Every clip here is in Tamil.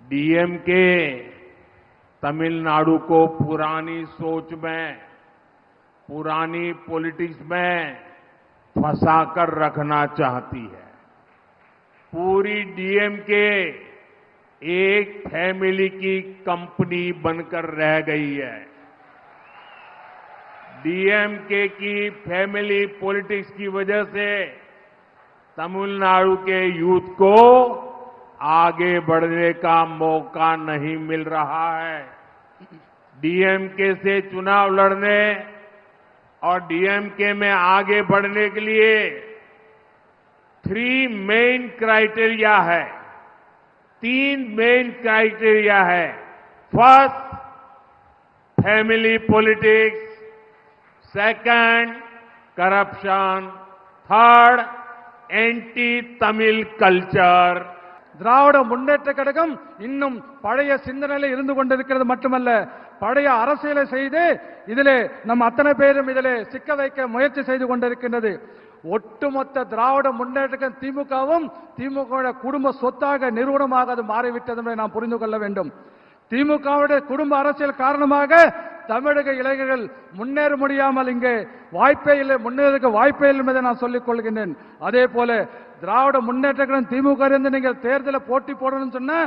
डीएमके तमिलनाडु को पुरानी सोच में, पुरानी पॉलिटिक्स में फंसाकर रखना चाहती है। पूरी डीएमके एक फैमिली की कंपनी बनकर रह गई है। डीएमके की फैमिली पॉलिटिक्स की वजह से तमिलनाडु के यूथ को आगे बढ़ने का मौका नहीं मिल रहा है। डीएमके से चुनाव लड़ने और डीएमके में आगे बढ़ने के लिए 3 मेन क्राइटेरिया है, 3 मेन क्राइटेरिया है। First, family politics, second, corruption, third, anti Tamil culture. Dravida Munnetra Kazhagam இன்னும் பழைய சிந்தனையில இருந்து கொண்டிருக்கிறது மட்டுமல்ல, பழைய அரசியலை செய்து இதிலே நம் அத்தனை பேரும் இதிலே சிக்க வைக்க முயற்சி செய்து கொண்டிருக்கின்றது. ஒட்டுமொத்த திராவிட முன்னேற்ற திமுகவும் திமுக குடும்ப சொத்தாக நிறுவனமாக அது மாறிவிட்டது என்பதை நாம் புரிந்து கொள்ள வேண்டும். திமுகவுடைய குடும்ப அரசியல் காரணமாக தமிழக இளைஞர்கள் முன்னேற முடியாமல் இங்கே வாய்ப்பே இல்லை, முன்னேறதுக்கு வாய்ப்பே இல்லை என்பதை நான் சொல்லிக் கொள்கின்றேன். அதே போல திராவிட முன்னேற்ற கழகம் திமுக இருந்து நீங்கள் தேர்தலில் போட்டி போடணும்னு சொன்னா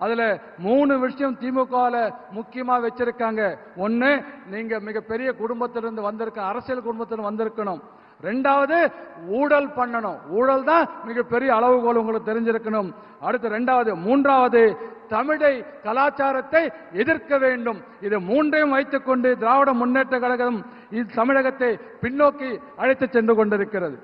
அதுல 3 விஷயம் திமுகவில் முக்கியமா வச்சிருக்காங்க. ஒன்னு, நீங்க மிகப்பெரிய குடும்பத்திலிருந்து வந்திருக்க, அரசியல் குடும்பத்திலிருந்து வந்திருக்கணும். ரெண்டாவது, ஊழல் பண்ணணும். ஊழல் தான் மிகப்பெரிய அளவுகோல் உங்களுக்கு தெரிஞ்சிருக்கணும். அடுத்து ரெண்டாவது. மூன்றாவது, தமிழை கலாச்சாரத்தை எதிர்க்க வேண்டும். இது மூன்றையும் வைத்துக் கொண்டு திராவிட முன்னேற்ற கழகம் தமிழகத்தை பின்னோக்கி அழைத்து சென்று கொண்டிருக்கிறது.